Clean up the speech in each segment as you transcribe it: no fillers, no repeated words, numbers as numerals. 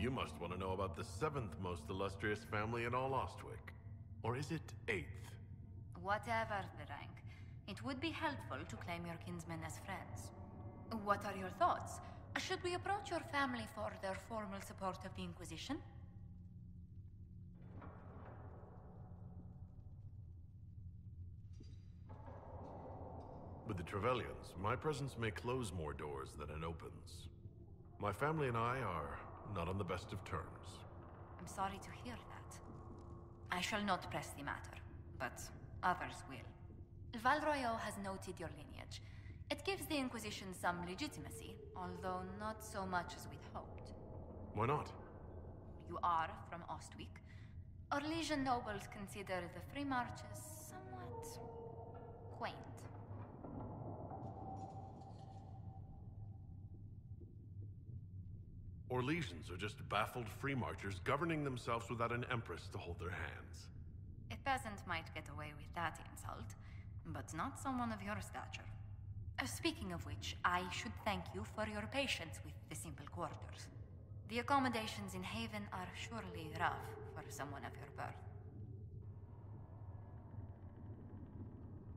You must want to know about the 7th most illustrious family in all Ostwick. Or is it 8th? Whatever the rank, it would be helpful to claim your kinsmen as friends. What are your thoughts? Should we approach your family for their formal support of the Inquisition? With the Trevelyan's, my presence may close more doors than it opens. My family and I are not on the best of terms. I'm sorry to hear that. I shall not press the matter, but others will. Valroyo has noted your lineage. It gives the Inquisition some legitimacy, although not so much as we'd hoped. Why not? You are from Ostwick. Orlesian nobles consider the Free Marches somewhat quaint. Orlesians are just baffled free marchers governing themselves without an empress to hold their hands. A peasant might get away with that insult, but not someone of your stature. Speaking of which, I should thank you for your patience with the simple quarters. The accommodations in Haven are surely rough for someone of your birth.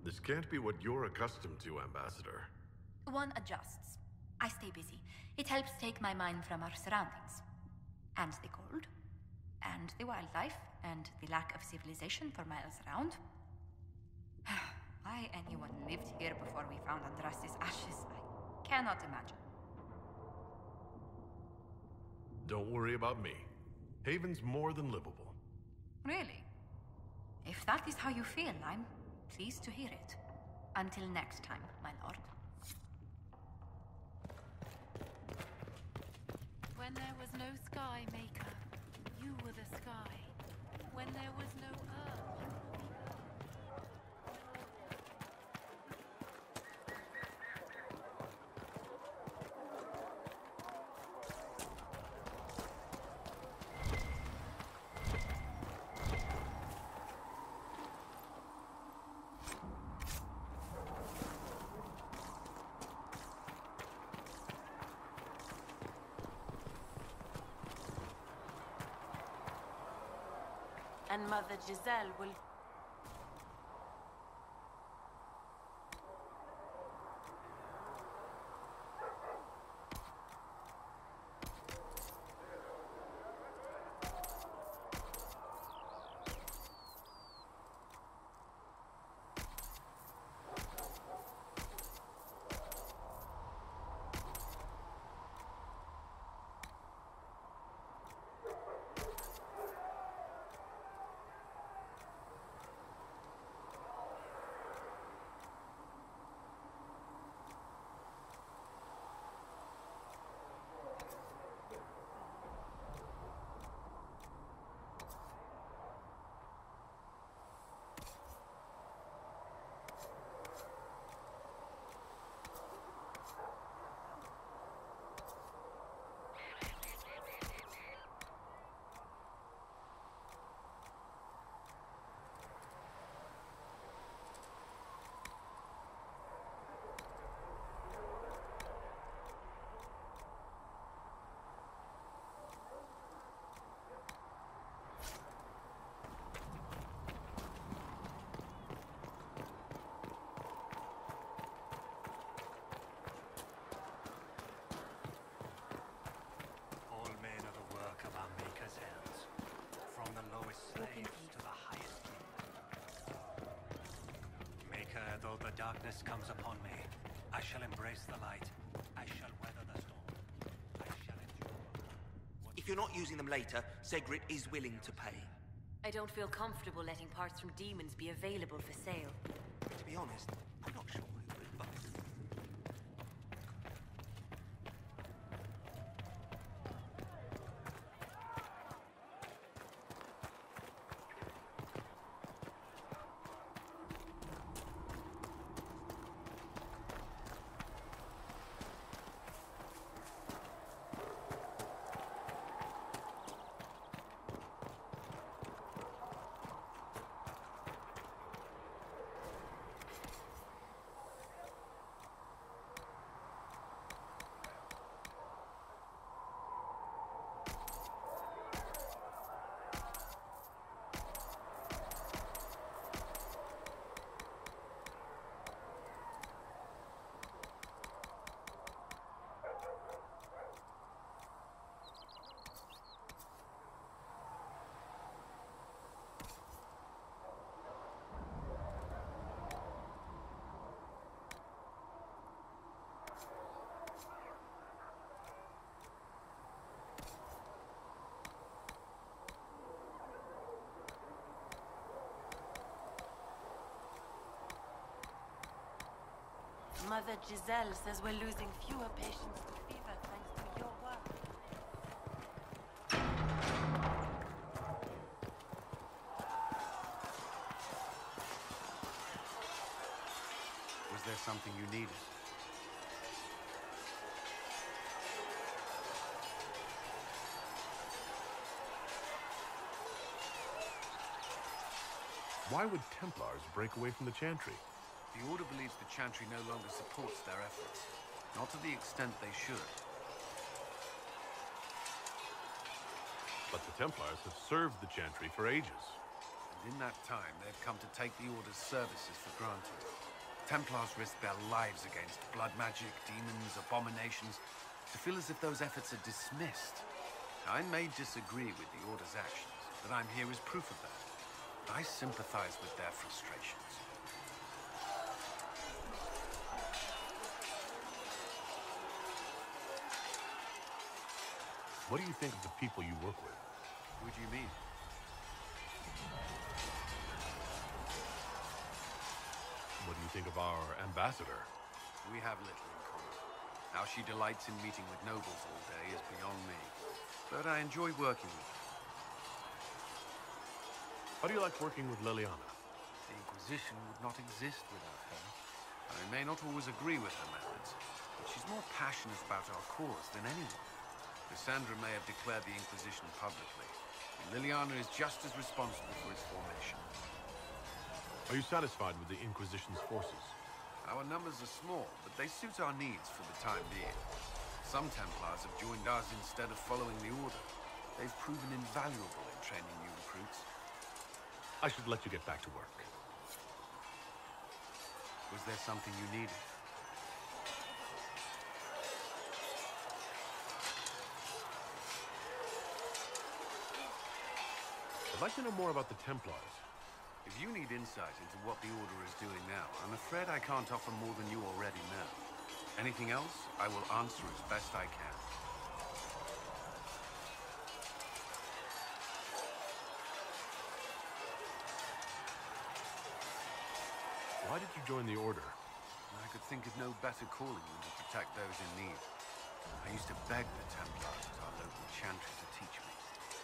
This can't be what you're accustomed to, Ambassador. One adjusts. I stay busy. It helps take my mind from our surroundings. And the cold. And the wildlife. And the lack of civilization for miles around. Why anyone lived here before we found Andras's ashes, I cannot imagine. Don't worry about me. Haven's more than livable. Really? If that is how you feel, I'm pleased to hear it. Until next time, my lord. When there was no sky maker, you were the sky. When there was no earth, you were the earth. And Mother Giselle will... Though the darkness comes upon me, I shall embrace the light. I shall weather the storm. I shall endure. If you're not using them later, Segrit is willing to pay. I don't feel comfortable letting parts from demons be available for sale. To be honest, I'm not sure I would, but... Mother Giselle says we're losing fewer patients to fever thanks to your work. Was there something you needed? Why would Templars break away from the Chantry? The Order believes the Chantry no longer supports their efforts. Not to the extent they should. But the Templars have served the Chantry for ages. And in that time, they've come to take the Order's services for granted. Templars risk their lives against blood magic, demons, abominations, to feel as if those efforts are dismissed. I may disagree with the Order's actions, but I'm here as proof of that. I sympathize with their frustrations. What do you think of the people you work with? Who do you mean? What do you think of our ambassador? We have little in common. How she delights in meeting with nobles all day is beyond me. But I enjoy working with her. How do you like working with Liliana? The Inquisition would not exist without her. I may not always agree with her methods, but she's more passionate about our cause than anyone. Cassandra may have declared the Inquisition publicly, and Liliana is just as responsible for its formation. Are you satisfied with the Inquisition's forces? Our numbers are small, but they suit our needs for the time being. Some Templars have joined us instead of following the Order. They've proven invaluable in training new recruits. I should let you get back to work. Was there something you needed? I'd like to know more about the Templars. If you need insight into what the Order is doing now, I'm afraid I can't offer more than you already know. Anything else, I will answer as best I can. Why did you join the Order? I could think of no better calling than to protect those in need. I used to beg the Templars at our local chantry to teach me.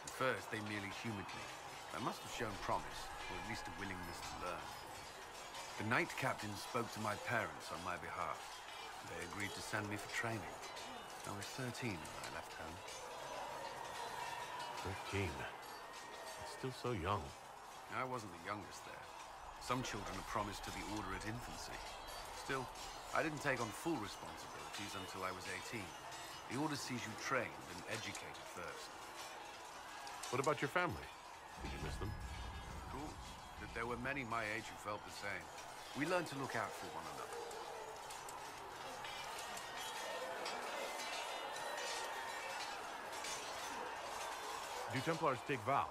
At first, they merely humored me. I must have shown promise, or at least a willingness to learn. The Knight Captain spoke to my parents on my behalf. They agreed to send me for training. I was 13 when I left home. 13? It's still so young. I wasn't the youngest there. Some children are promised to the Order at infancy. Still, I didn't take on full responsibilities until I was 18. The Order sees you trained and educated first. What about your family? Did you miss them? Of course, but there were many my age who felt the same. We learned to look out for one another. Do Templars take vows?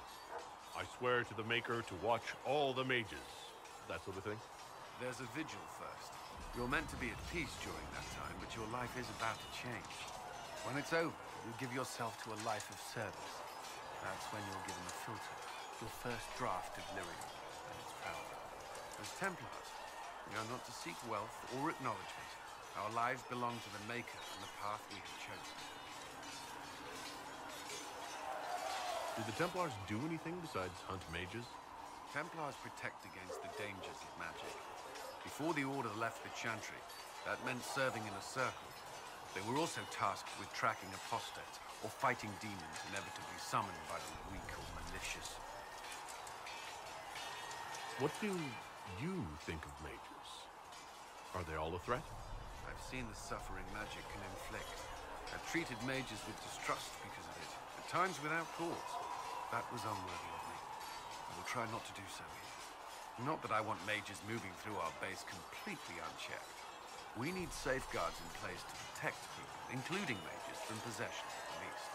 I swear to the Maker to watch all the mages. That sort of thing? There's a vigil first. You're meant to be at peace during that time, but your life is about to change. When it's over, you give yourself to a life of service. That's when you're given a filter, your first draft of lyrium and its power. As Templars, we are not to seek wealth or acknowledgement. Our lives belong to the Maker and the path we have chosen. Do the Templars do anything besides hunt mages? Templars protect against the dangers of magic. Before the Order left the Chantry, that meant serving in a circle. They were also tasked with tracking apostates or fighting demons inevitably summoned by the weak or malicious. What do you think of mages? Are they all a threat? I've seen the suffering magic can inflict. I've treated mages with distrust because of it, at times without cause. That was unworthy of me. I will try not to do so here. Not that I want mages moving through our base completely unchecked. We need safeguards in place to protect people, including mages, from possession at least.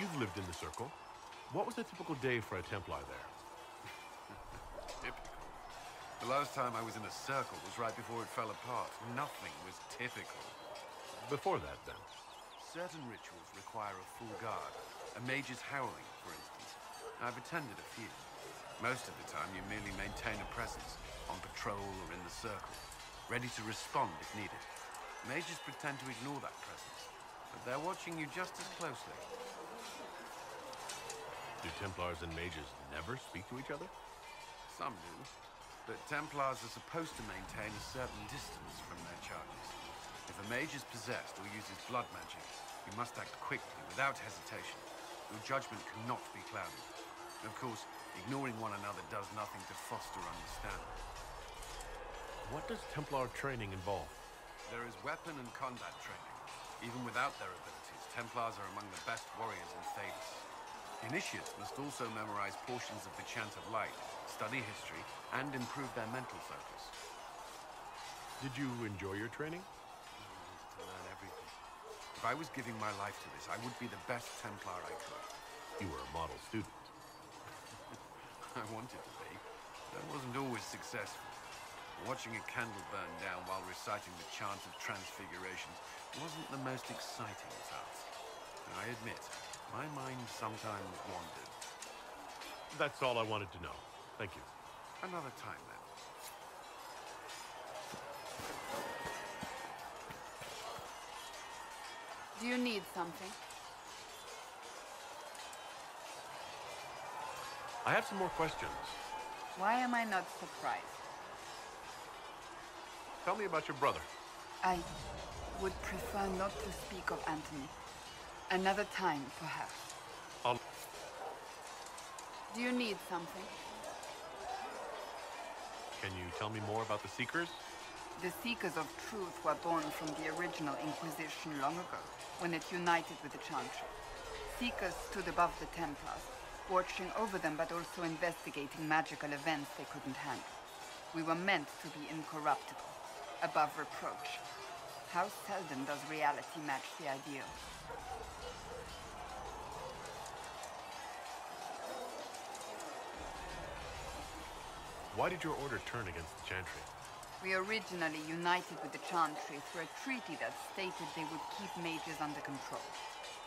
You've lived in the Circle. What was a typical day for a Templar there? Typical. The last time I was in a circle was right before it fell apart. Nothing was typical. Before that, then? Certain rituals require a full guard. A mage's howling, for instance. I've attended a few. Most of the time, you merely maintain a presence, on patrol or in the circle, ready to respond if needed. Mages pretend to ignore that presence, but they're watching you just as closely. Do Templars and mages never speak to each other? Some do, but Templars are supposed to maintain a certain distance from their charges. If a mage is possessed or uses blood magic, you must act quickly, without hesitation. Your judgment cannot be clouded. Of course, ignoring one another does nothing to foster understanding. What does Templar training involve? There is weapon and combat training. Even without their abilities, Templars are among the best warriors in Thedas. Initiates must also memorize portions of the Chant of Light, study history, and improve their mental focus. Did you enjoy your training? I wanted to learn everything. If I was giving my life to this, I would be the best Templar I could. You were a model student. I wanted to be, but I wasn't always successful. Watching a candle burn down while reciting the Chant of Transfiguration wasn't the most exciting task. I admit, my mind sometimes wandered. That's all I wanted to know. Thank you. Another time, then. Do you need something? I have some more questions. Why am I not surprised? Tell me about your brother. I would prefer not to speak of Anthony. Another time, perhaps. I'll... Do you need something? Can you tell me more about the Seekers? The Seekers of Truth were born from the original Inquisition long ago, when it united with the Chantry. Seekers stood above the Templars, watching over them but also investigating magical events they couldn't handle. We were meant to be incorruptible, above reproach. How seldom does reality match the ideal? Why did your order turn against the Chantry? We originally united with the Chantry through a treaty that stated they would keep mages under control.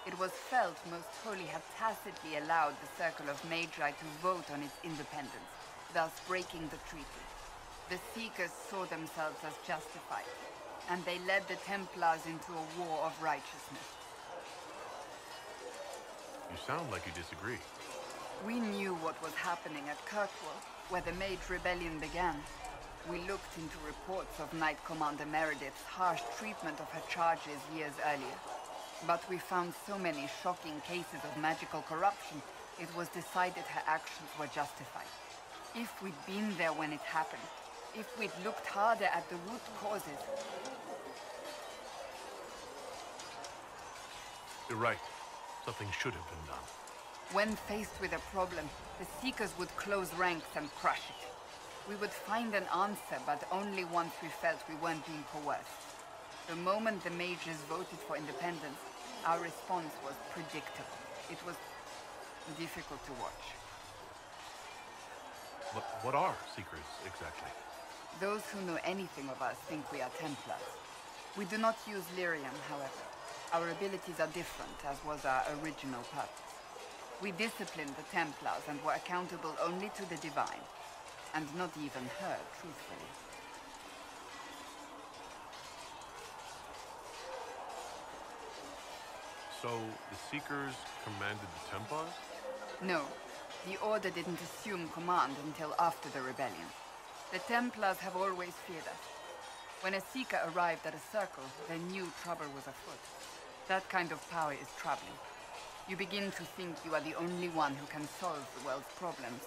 It was felt Most Holy had tacitly allowed the Circle of Magi to vote on its independence, thus breaking the treaty. The Seekers saw themselves as justified, and they led the Templars into a war of righteousness. You sound like you disagree. We knew what was happening at Kirkwall, where the Mage Rebellion began. We looked into reports of Knight Commander Meredith's harsh treatment of her charges years earlier. But we found so many shocking cases of magical corruption, it was decided her actions were justified. If we'd been there when it happened, if we'd looked harder at the root causes... You're right. Something should have been done. When faced with a problem, the Seekers would close ranks and crush it. We would find an answer, but only once we felt we weren't being coerced. The moment the mages voted for independence, our response was predictable. It was difficult to watch. What are Seekers, exactly? Those who know anything of us think we are Templars. We do not use lyrium, however. Our abilities are different, as was our original purpose. We disciplined the Templars and were accountable only to the Divine. And not even her, truthfully. So, the Seekers commanded the Templars? No. The Order didn't assume command until after the rebellion. The Templars have always feared us. When a Seeker arrived at a circle, they knew trouble was afoot. That kind of power is troubling. You begin to think you are the only one who can solve the world's problems.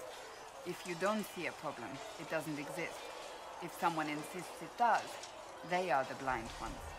If you don't see a problem, it doesn't exist. If someone insists it does, they are the blind ones.